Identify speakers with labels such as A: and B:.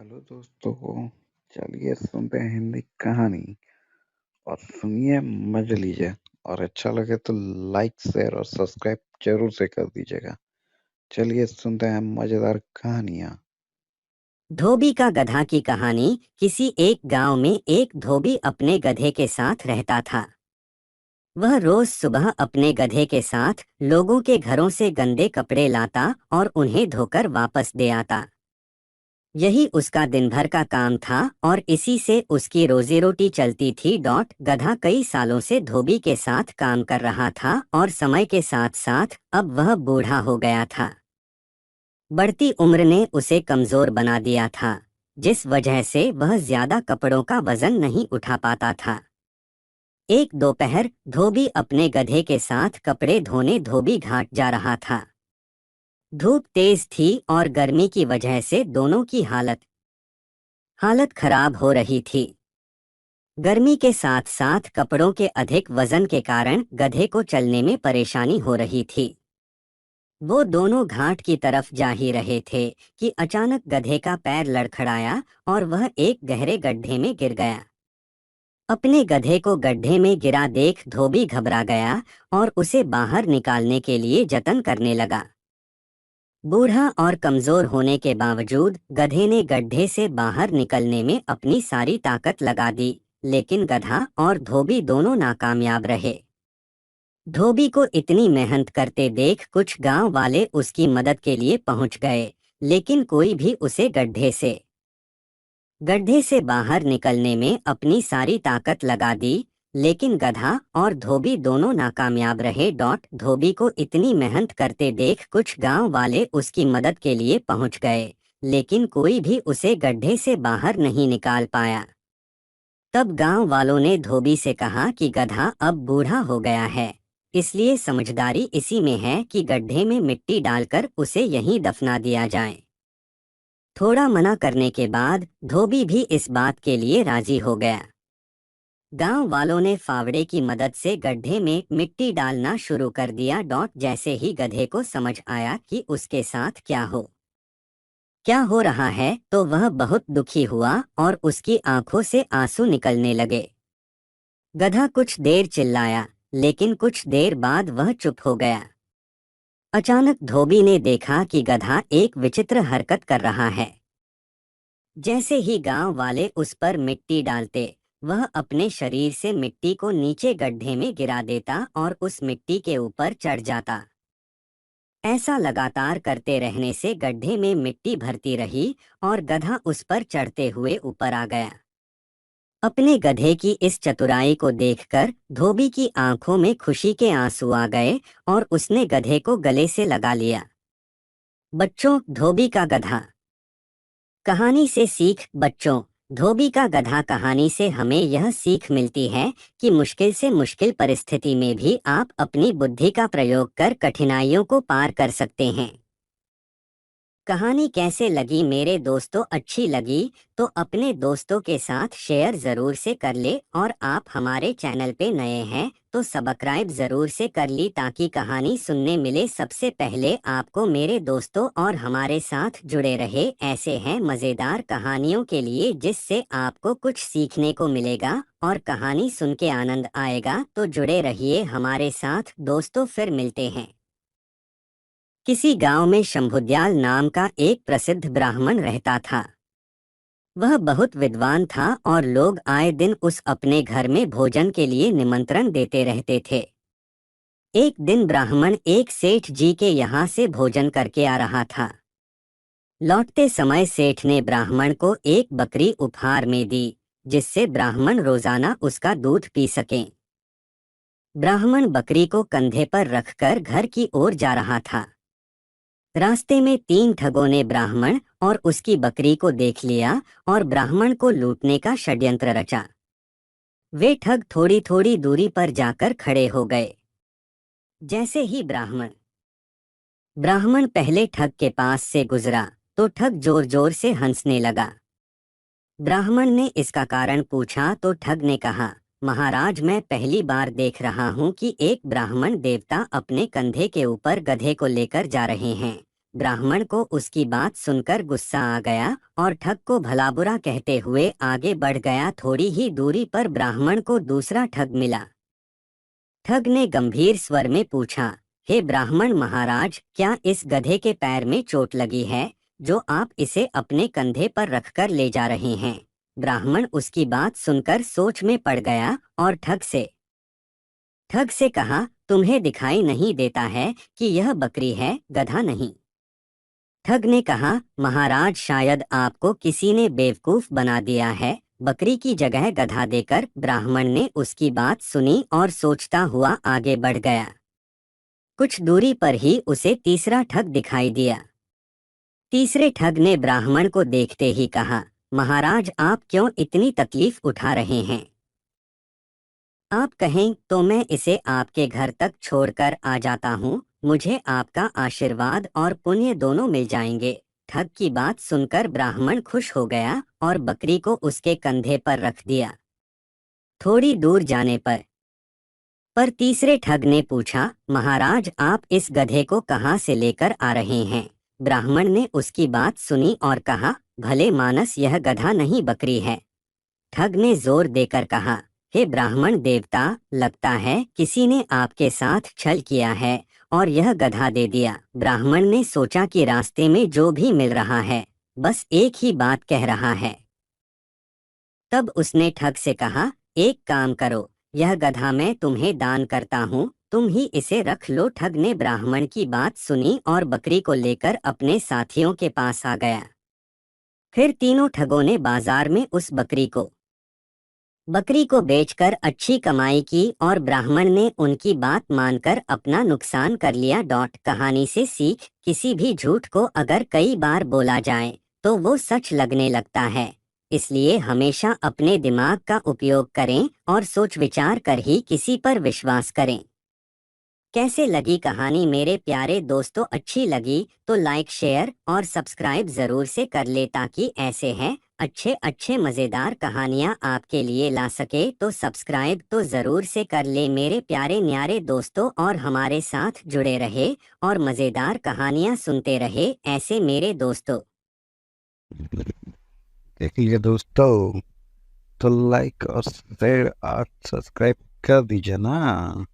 A: Hello दोस्तों। चलिए सुनते हैं हिंदी कहानी और सुनिए, मजे लीजिए। और अच्छा लगे तो लाइक शेयर और सब्सक्राइब जरूर से कर दीजिएगा। चलिए सुनते हैं मजेदार कहानियाँ।
B: धोबी का गधा की कहानी। किसी एक गांव में एक धोबी अपने गधे के साथ रहता था। वह रोज सुबह अपने गधे के साथ लोगों के घरों से गंदे कपड़े लाता और उन्हें धोकर वापस दे आता। यही उसका दिन भर का काम था और इसी से उसकी रोजी रोटी चलती थी। गधा कई सालों से धोबी के साथ काम कर रहा था और समय के साथ साथ अब वह बूढ़ा हो गया था। बढ़ती उम्र ने उसे कमजोर बना दिया था, जिस वजह से वह ज्यादा कपड़ों का वजन नहीं उठा पाता था। एक दोपहर धोबी अपने गधे के साथ कपड़े धोने धोबी घाट जा रहा था। धूप तेज थी और गर्मी की वजह से दोनों की हालत खराब हो रही थी। गर्मी के साथ साथ कपड़ों के अधिक वजन के कारण गधे को चलने में परेशानी हो रही थी। वो दोनों घाट की तरफ जा ही रहे थे कि अचानक गधे का पैर लड़खड़ाया और वह एक गहरे गड्ढे में गिर गया। अपने गधे को गड्ढे में गिरा देख धोबी घबरा गया और उसे बाहर निकालने के लिए जतन करने लगा। बूढ़ा और कमजोर होने के बावजूद गधे ने गड्ढे से बाहर निकलने में अपनी सारी ताकत लगा दी, लेकिन गधा और धोबी दोनों नाकामयाब रहे। धोबी को इतनी मेहनत करते देख कुछ गांव वाले उसकी मदद के लिए पहुंच गए, लेकिन कोई भी उसे गड्ढे से बाहर निकलने में अपनी सारी ताकत लगा दी, लेकिन गधा और धोबी दोनों नाकामयाब रहे। धोबी को इतनी मेहनत करते देख कुछ गांव वाले उसकी मदद के लिए पहुंच गए, लेकिन कोई भी उसे गड्ढे से बाहर नहीं निकाल पाया। तब गांव वालों ने धोबी से कहा कि गधा अब बूढ़ा हो गया है, इसलिए समझदारी इसी में है कि गड्ढे में मिट्टी डालकर उसे यहीं दफना दिया जाए। थोड़ा मना करने के बाद धोबी भी इस बात के लिए राजी हो गया। गांव वालों ने फावड़े की मदद से गड्ढे में मिट्टी डालना शुरू कर दिया। जैसे ही गधे को समझ आया कि उसके साथ क्या हो रहा है, तो वह बहुत दुखी हुआ और उसकी आंखों से आंसू निकलने लगे। गधा कुछ देर चिल्लाया, लेकिन कुछ देर बाद वह चुप हो गया। अचानक धोबी ने देखा कि गधा एक विचित्र हरकत कर रहा है। जैसे ही गांव वाले उस पर मिट्टी डालते, वह अपने शरीर से मिट्टी को नीचे गड्ढे में गिरा देता और उस मिट्टी के ऊपर चढ़ जाता। ऐसा लगातार करते रहने से गड्ढे में मिट्टी भरती रही और गधा उस पर चढ़ते हुए ऊपर आ गया। अपने गधे की इस चतुराई को देखकर धोबी की आंखों में खुशी के आंसू आ गए और उसने गधे को गले से लगा लिया। बच्चों, धोबी का गधा कहानी से सीख। बच्चों, धोबी का गधा कहानी से हमें यह सीख मिलती है कि मुश्किल से मुश्किल परिस्थिति में भी आप अपनी बुद्धि का प्रयोग कर कठिनाइयों को पार कर सकते हैं। कहानी कैसे लगी मेरे दोस्तों? अच्छी लगी तो अपने दोस्तों के साथ शेयर ज़रूर से कर ले, और आप हमारे चैनल पे नए हैं तो सब्सक्राइब ज़रूर से कर ली, ताकि कहानी सुनने मिले सबसे पहले आपको। मेरे दोस्तों, और हमारे साथ जुड़े रहे ऐसे हैं मज़ेदार कहानियों के लिए जिससे आपको कुछ सीखने को मिलेगा और कहानी सुन के आनंद आएगा। तो जुड़े रहिए हमारे साथ दोस्तों, फिर मिलते हैं। किसी गांव में शंभुदयाल नाम का एक प्रसिद्ध ब्राह्मण रहता था। वह बहुत विद्वान था और लोग आए दिन उस अपने घर में भोजन के लिए निमंत्रण देते रहते थे। एक दिन ब्राह्मण एक सेठ जी के यहाँ से भोजन करके आ रहा था। लौटते समय सेठ ने ब्राह्मण को एक बकरी उपहार में दी, जिससे ब्राह्मण रोजाना उसका दूध पी सके। ब्राह्मण बकरी को कंधे पर रखकर घर की ओर जा रहा था। रास्ते में 3 ठगों ने ब्राह्मण और उसकी बकरी को देख लिया और ब्राह्मण को लूटने का षड्यंत्र रचा। वे ठग थोड़ी थोड़ी दूरी पर जाकर खड़े हो गए। जैसे ही ब्राह्मण पहले ठग के पास से गुजरा तो ठग जोर जोर से हंसने लगा। ब्राह्मण ने इसका कारण पूछा तो ठग ने कहा, महाराज, मैं पहली बार देख रहा हूँ कि एक ब्राह्मण देवता अपने कंधे के ऊपर गधे को लेकर जा रहे हैं। ब्राह्मण को उसकी बात सुनकर गुस्सा आ गया और ठग को भला बुरा कहते हुए आगे बढ़ गया। थोड़ी ही दूरी पर ब्राह्मण को दूसरा ठग मिला। ठग ने गंभीर स्वर में पूछा, हे ब्राह्मण महाराज, क्या इस गधे के पैर में चोट लगी है जो आप इसे अपने कंधे पर रखकर ले जा रहे हैं? ब्राह्मण उसकी बात सुनकर सोच में पड़ गया और ठग से कहा, तुम्हें दिखाई नहीं देता है कि यह बकरी है, गधा नहीं। ठग ने कहा, महाराज, शायद आपको किसी ने बेवकूफ बना दिया है। बकरी की जगह गधा देकर ब्राह्मण ने उसकी बात सुनी और सोचता हुआ आगे बढ़ गया। कुछ दूरी पर ही उसे तीसरा ठग दिखाई दिया। तीसरे ठग ने ब्राह्मण को देखते ही कहा, महाराज, आप क्यों इतनी तकलीफ उठा रहे हैं? आप कहें तो मैं इसे आपके घर तक छोड़कर आ जाता हूँ। मुझे आपका आशीर्वाद और पुण्य दोनों मिल जाएंगे। ठग की बात सुनकर ब्राह्मण खुश हो गया और बकरी को उसके कंधे पर रख दिया। थोड़ी दूर जाने पर तीसरे ठग ने पूछा, महाराज, आप इस गधे को कहाँ से लेकर आ रहे हैं? ब्राह्मण ने उसकी बात सुनी और कहा, भले मानस, यह गधा नहीं, बकरी है। ठग ने जोर देकर कहा, हे ब्राह्मण देवता, लगता है किसी ने आपके साथ छल किया है और यह गधा दे दिया। ब्राह्मण ने सोचा कि रास्ते में जो भी मिल रहा है बस एक ही बात कह रहा है। तब उसने ठग से कहा, एक काम करो, यह गधा मैं तुम्हें दान करता हूँ, तुम ही इसे रख लो। ठग ने ब्राह्मण की बात सुनी और बकरी को लेकर अपने साथियों के पास आ गया। फिर तीनों ठगों ने बाजार में उस बकरी को बेचकर अच्छी कमाई की और ब्राह्मण ने उनकी बात मानकर अपना नुकसान कर लिया। कहानी से सीख, किसी भी झूठ को अगर कई बार बोला जाए तो वो सच लगने लगता है। इसलिए हमेशा अपने दिमाग का उपयोग करें और सोच विचार कर ही किसी पर विश्वास करें। कैसे लगी कहानी मेरे प्यारे दोस्तों? अच्छी लगी तो लाइक, शेयर और सब्सक्राइब ज़रूर से कर ले ताकि ऐसे हैं अच्छे अच्छे मज़ेदार कहानियाँ आपके लिए ला सके। तो सब्सक्राइब तो ज़रूर से कर ले मेरे प्यारे न्यारे दोस्तों और हमारे साथ जुड़े रहे और मज़ेदार कहानियाँ सुनते रहे ऐसे मेरे दोस्तों।
A: देखिए दोस्तों, तो लाइक और शेयर और सब्सक्राइब कर दीजिए ना।